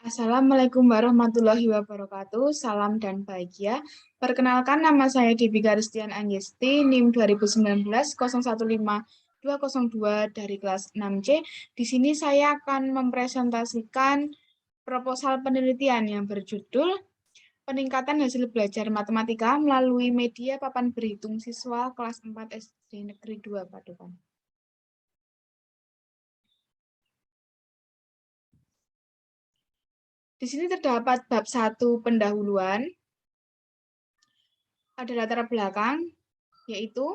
Assalamualaikum warahmatullahi wabarakatuh. Salam dan bahagia. Perkenalkan, nama saya Devi Garistian Anggesti, NIM 2019 015202 dari kelas 6C. Di sini saya akan mempresentasikan proposal penelitian yang berjudul Peningkatan hasil belajar matematika melalui media papan berhitung siswa kelas 4 SD Negeri 2 Padukan. Di sini terdapat bab 1 pendahuluan, ada latar belakang, yaitu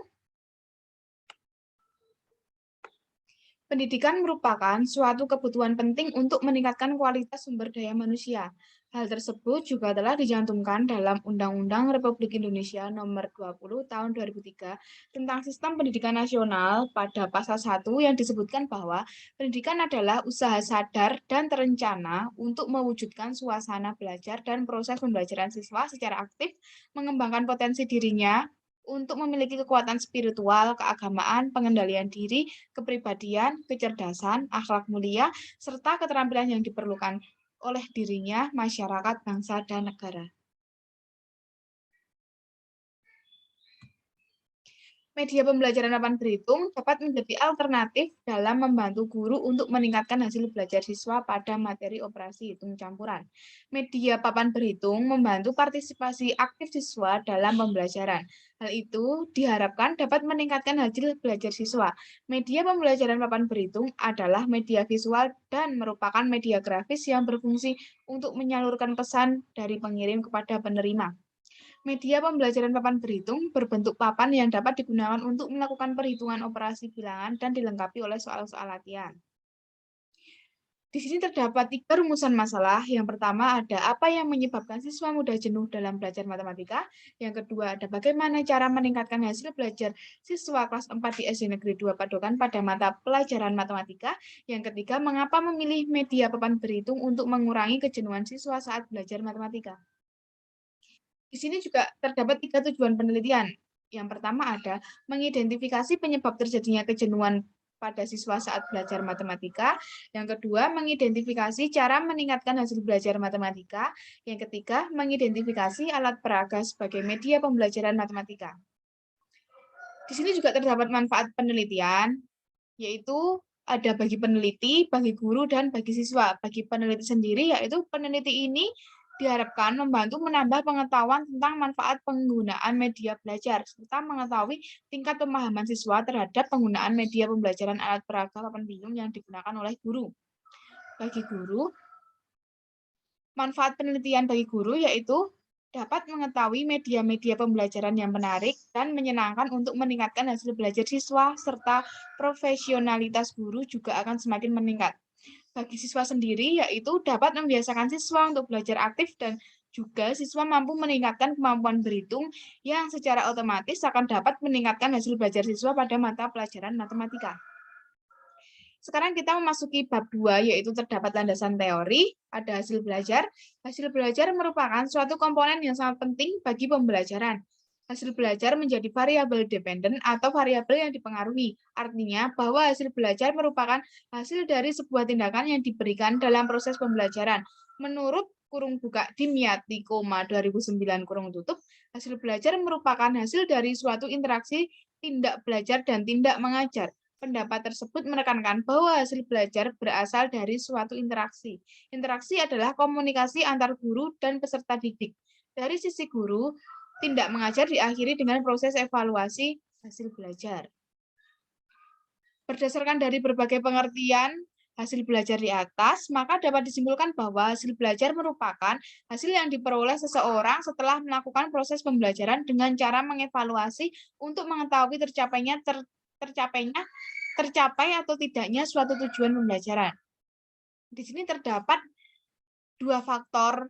pendidikan merupakan suatu kebutuhan penting untuk meningkatkan kualitas sumber daya manusia. Hal tersebut juga telah dicantumkan dalam Undang-Undang Republik Indonesia Nomor 20 Tahun 2003 tentang Sistem Pendidikan Nasional pada pasal 1 yang disebutkan bahwa pendidikan adalah usaha sadar dan terencana untuk mewujudkan suasana belajar dan proses pembelajaran siswa secara aktif, mengembangkan potensi dirinya untuk memiliki kekuatan spiritual, keagamaan, pengendalian diri, kepribadian, kecerdasan, akhlak mulia, serta keterampilan yang diperlukan oleh dirinya, masyarakat, bangsa, dan negara. Media pembelajaran papan berhitung dapat menjadi alternatif dalam membantu guru untuk meningkatkan hasil belajar siswa pada materi operasi hitung campuran. Media papan berhitung membantu partisipasi aktif siswa dalam pembelajaran. Hal itu diharapkan dapat meningkatkan hasil belajar siswa. Media pembelajaran papan berhitung adalah media visual dan merupakan media grafis yang berfungsi untuk menyalurkan pesan dari pengirim kepada penerima. Media pembelajaran papan berhitung berbentuk papan yang dapat digunakan untuk melakukan perhitungan operasi bilangan dan dilengkapi oleh soal-soal latihan. Di sini terdapat 3 rumusan masalah. Yang pertama ada apa yang menyebabkan siswa mudah jenuh dalam belajar matematika. Yang kedua ada bagaimana cara meningkatkan hasil belajar siswa kelas 4 di SD Negeri 2 Padokan pada mata pelajaran matematika. Yang ketiga, mengapa memilih media papan berhitung untuk mengurangi kejenuhan siswa saat belajar matematika. Di sini juga terdapat 3 tujuan penelitian. Yang pertama ada mengidentifikasi penyebab terjadinya kejenuhan pada siswa saat belajar matematika. Yang kedua, mengidentifikasi cara meningkatkan hasil belajar matematika. Yang ketiga, mengidentifikasi alat peraga sebagai media pembelajaran matematika. Di sini juga terdapat manfaat penelitian, yaitu ada bagi peneliti, bagi guru, dan bagi siswa. Bagi peneliti sendiri, yaitu peneliti ini diharapkan membantu menambah pengetahuan tentang manfaat penggunaan media belajar, serta mengetahui tingkat pemahaman siswa terhadap penggunaan media pembelajaran alat peraga papan bingung yang digunakan oleh guru. Bagi guru, manfaat penelitian bagi guru yaitu dapat mengetahui media-media pembelajaran yang menarik dan menyenangkan untuk meningkatkan hasil belajar siswa, serta profesionalitas guru juga akan semakin meningkat. Bagi siswa sendiri, yaitu dapat membiasakan siswa untuk belajar aktif dan juga siswa mampu meningkatkan kemampuan berhitung yang secara otomatis akan dapat meningkatkan hasil belajar siswa pada mata pelajaran matematika. Sekarang kita memasuki bab 2, yaitu terdapat landasan teori, ada hasil belajar. Hasil belajar merupakan suatu komponen yang sangat penting bagi pembelajaran. Hasil belajar menjadi variabel dependen atau variabel yang dipengaruhi. Artinya bahwa hasil belajar merupakan hasil dari sebuah tindakan yang diberikan dalam proses pembelajaran. Menurut kurung buka Dimyati, 2009 kurung tutup, hasil belajar merupakan hasil dari suatu interaksi tindak belajar dan tindak mengajar. Pendapat tersebut menekankan bahwa hasil belajar berasal dari suatu interaksi. Interaksi adalah komunikasi antar guru dan peserta didik. Dari sisi guru, tindak mengajar diakhiri dengan proses evaluasi hasil belajar. Berdasarkan dari berbagai pengertian hasil belajar di atas, maka dapat disimpulkan bahwa hasil belajar merupakan hasil yang diperoleh seseorang setelah melakukan proses pembelajaran dengan cara mengevaluasi untuk mengetahui tercapai atau tidaknya suatu tujuan pembelajaran. Di sini terdapat 2 faktor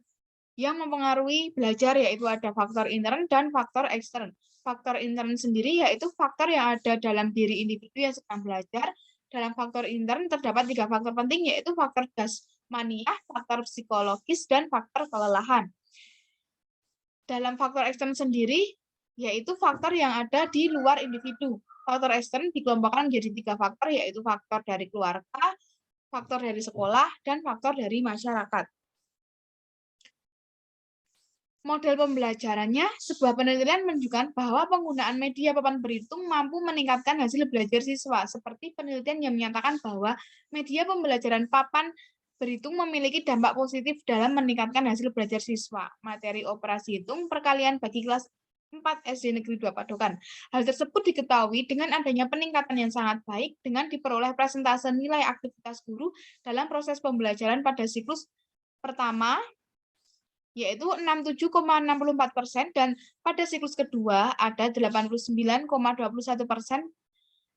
yang mempengaruhi belajar, yaitu ada faktor intern dan faktor ekstern. Faktor intern sendiri yaitu faktor yang ada dalam diri individu yang sedang belajar. Dalam faktor intern terdapat 3 faktor penting, yaitu faktor jasmaniah, faktor psikologis, dan faktor kelelahan. Dalam faktor ekstern sendiri, yaitu faktor yang ada di luar individu. Faktor ekstern dikelompokkan menjadi 3 faktor, yaitu faktor dari keluarga, faktor dari sekolah, dan faktor dari masyarakat. Model pembelajarannya, sebuah penelitian menunjukkan bahwa penggunaan media papan berhitung mampu meningkatkan hasil belajar siswa, seperti penelitian yang menyatakan bahwa media pembelajaran papan berhitung memiliki dampak positif dalam meningkatkan hasil belajar siswa. Materi operasi hitung perkalian bagi kelas 4 SD Negeri 2 Padokan. Hal tersebut diketahui dengan adanya peningkatan yang sangat baik dengan diperoleh presentase nilai aktivitas guru dalam proses pembelajaran pada siklus pertama, yaitu 67,64%, dan pada siklus kedua ada 89,21%.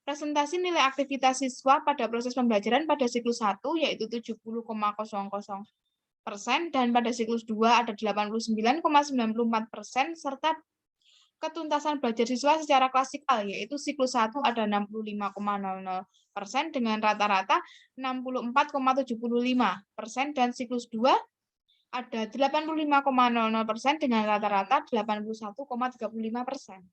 Presentasi nilai aktivitas siswa pada proses pembelajaran pada siklus 1 yaitu 70,00%, dan pada siklus 2 ada 89,94%, serta ketuntasan belajar siswa secara klasikal yaitu siklus 1 ada 65,00% dengan rata-rata 64,75%, dan siklus 2 ada 85,00% dengan rata-rata 81,35%.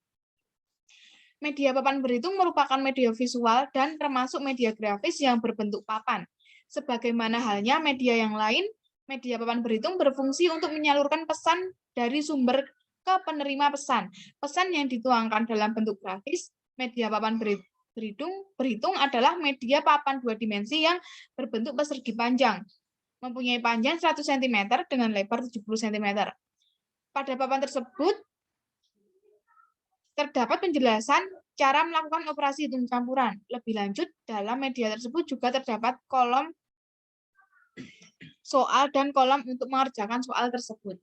Media papan berhitung merupakan media visual dan termasuk media grafis yang berbentuk papan. Sebagaimana halnya media yang lain, media papan berhitung berfungsi untuk menyalurkan pesan dari sumber ke penerima pesan. Pesan yang dituangkan dalam bentuk grafis, media papan berhitung adalah media papan dua dimensi yang berbentuk persegi panjang, mempunyai panjang 100 cm dengan lebar 70 cm. Pada papan tersebut terdapat penjelasan cara melakukan operasi hitung campuran. Lebih lanjut, dalam media tersebut juga terdapat kolom soal dan kolom untuk mengerjakan soal tersebut.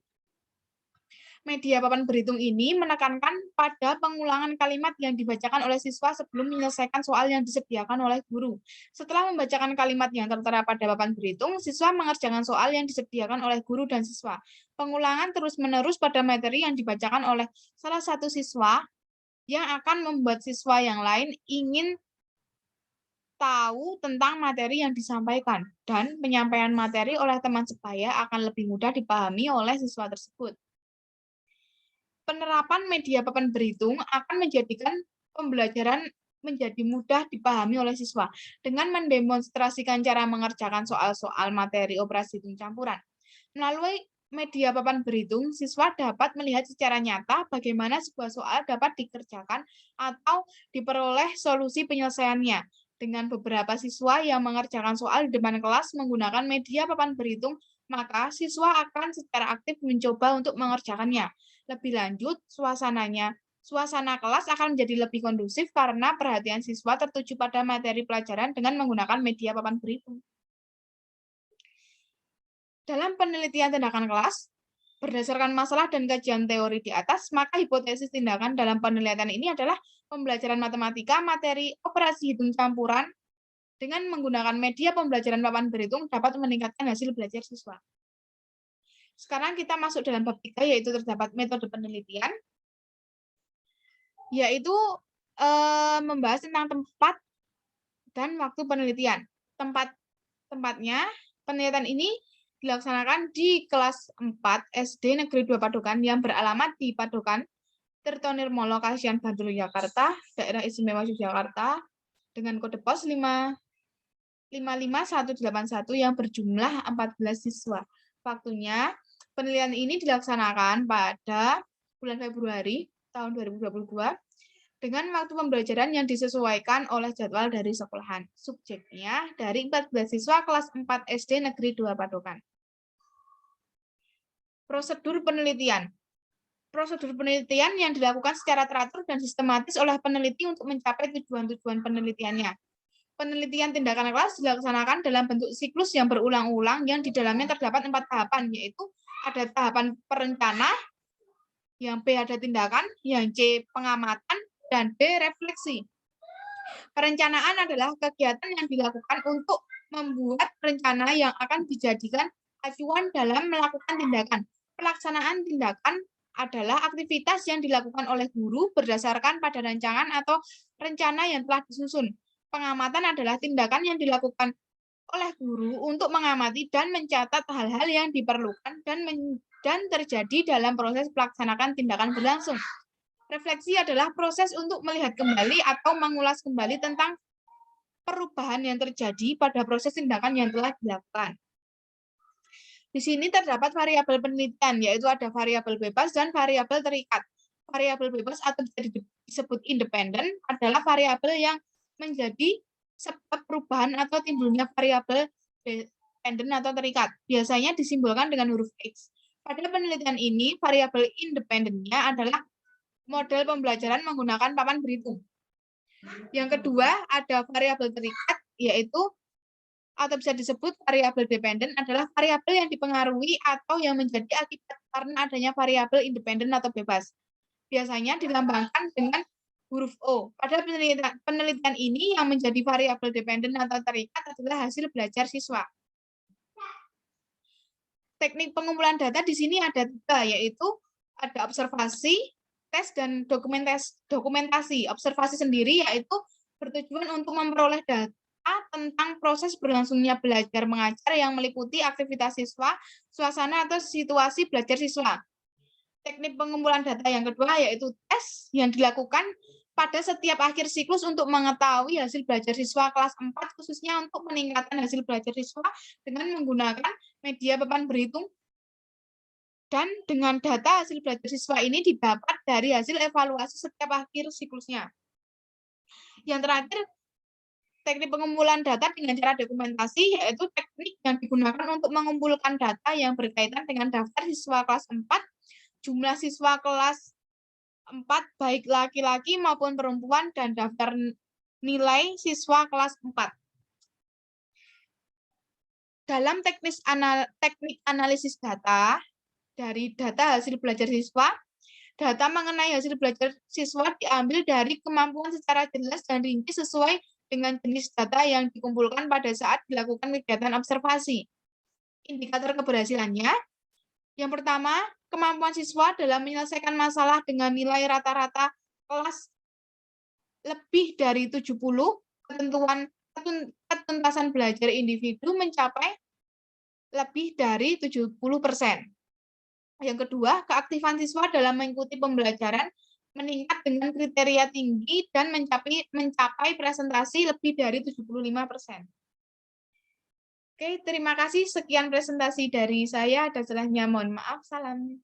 Media papan berhitung ini menekankan pada pengulangan kalimat yang dibacakan oleh siswa sebelum menyelesaikan soal yang disediakan oleh guru. Setelah membacakan kalimat yang tertera pada papan berhitung, siswa mengerjakan soal yang disediakan oleh guru dan siswa. Pengulangan terus-menerus pada materi yang dibacakan oleh salah satu siswa yang akan membuat siswa yang lain ingin tahu tentang materi yang disampaikan, dan penyampaian materi oleh teman sebaya akan lebih mudah dipahami oleh siswa tersebut. Penerapan media papan berhitung akan menjadikan pembelajaran menjadi mudah dipahami oleh siswa dengan mendemonstrasikan cara mengerjakan soal-soal materi operasi hitung campuran. Melalui media papan berhitung, siswa dapat melihat secara nyata bagaimana sebuah soal dapat dikerjakan atau diperoleh solusi penyelesaiannya. Dengan beberapa siswa yang mengerjakan soal di depan kelas menggunakan media papan berhitung, maka siswa akan secara aktif mencoba untuk mengerjakannya. Lebih lanjut, suasana kelas akan menjadi lebih kondusif karena perhatian siswa tertuju pada materi pelajaran dengan menggunakan media papan berhitung. Dalam penelitian tindakan kelas, berdasarkan masalah dan kajian teori di atas, maka hipotesis tindakan dalam penelitian ini adalah pembelajaran matematika materi operasi hitung campuran dengan menggunakan media pembelajaran papan berhitung dapat meningkatkan hasil belajar siswa. Sekarang kita masuk dalam bab 3, yaitu terdapat metode penelitian, yaitu membahas tentang tempat dan waktu penelitian. Tempatnya, penelitian ini dilaksanakan di kelas 4 SD Negeri 2 Padokan yang beralamat di Padokan, Tirtonirmolo, Kasihan, Bantul, Jakarta, Daerah Istimewa Yogyakarta, dengan kode pos 55181 yang berjumlah 14 siswa. Waktunya, penelitian ini dilaksanakan pada bulan Februari tahun 2022 dengan waktu pembelajaran yang disesuaikan oleh jadwal dari sekolahan. Subjeknya dari 14 siswa kelas 4 SD Negeri 2 Padokan. Prosedur penelitian. Prosedur penelitian yang dilakukan secara teratur dan sistematis oleh peneliti untuk mencapai tujuan-tujuan penelitiannya. Penelitian tindakan kelas dilaksanakan dalam bentuk siklus yang berulang-ulang yang di dalamnya terdapat 4 tahapan, yaitu ada tahapan perencana, yang B ada tindakan, yang C pengamatan, dan D refleksi. Perencanaan adalah kegiatan yang dilakukan untuk membuat rencana yang akan dijadikan acuan dalam melakukan tindakan. Pelaksanaan tindakan adalah aktivitas yang dilakukan oleh guru berdasarkan pada rancangan atau rencana yang telah disusun. Pengamatan adalah tindakan yang dilakukan oleh guru untuk mengamati dan mencatat hal-hal yang diperlukan dan terjadi dalam proses pelaksanaan tindakan berlangsung. Refleksi adalah proses untuk melihat kembali atau mengulas kembali tentang perubahan yang terjadi pada proses tindakan yang telah dilakukan. Di sini terdapat variabel penelitian, yaitu ada variabel bebas dan variabel terikat. Variabel bebas atau bisa disebut independen adalah variabel yang menjadi sebab perubahan atau timbulnya variabel dependen atau terikat. Biasanya disimbolkan dengan huruf X. Pada penelitian ini, variabel independennya adalah model pembelajaran menggunakan papan berhitung. Yang kedua, ada variabel terikat, yaitu atau bisa disebut variabel dependen adalah variabel yang dipengaruhi atau yang menjadi akibat karena adanya variabel independen atau bebas. Biasanya dilambangkan dengan huruf O. Pada penelitian ini yang menjadi variabel dependen atau terikat adalah hasil belajar siswa. Teknik pengumpulan data di sini ada 3, yaitu ada observasi, tes, dan dokumentasi. Observasi sendiri yaitu bertujuan untuk memperoleh data tentang proses berlangsungnya belajar mengajar yang meliputi aktivitas siswa, suasana atau situasi belajar siswa. Teknik pengumpulan data yang kedua yaitu tes yang dilakukan pada setiap akhir siklus untuk mengetahui hasil belajar siswa kelas 4, khususnya untuk meningkatkan hasil belajar siswa dengan menggunakan media papan berhitung. Dan dengan data hasil belajar siswa ini didapat dari hasil evaluasi setiap akhir siklusnya. Yang terakhir, teknik pengumpulan data dengan cara dokumentasi, yaitu teknik yang digunakan untuk mengumpulkan data yang berkaitan dengan daftar siswa kelas 4, jumlah siswa kelas 4, baik laki-laki maupun perempuan, dan daftar nilai siswa kelas 4. Dalam teknik analisis data, dari data hasil belajar siswa, data mengenai hasil belajar siswa diambil dari kemampuan secara jelas dan rinci sesuai dengan jenis data yang dikumpulkan pada saat dilakukan kegiatan observasi. Indikator keberhasilannya, yang pertama, kemampuan siswa dalam menyelesaikan masalah dengan nilai rata-rata kelas lebih dari 70, ketuntasan belajar individu mencapai lebih dari 70%. Yang kedua, keaktifan siswa dalam mengikuti pembelajaran meningkat dengan kriteria tinggi dan mencapai presentasi lebih dari 75%. Oke, terima kasih. Sekian presentasi dari saya. Ada salahnya, mohon maaf. Salam.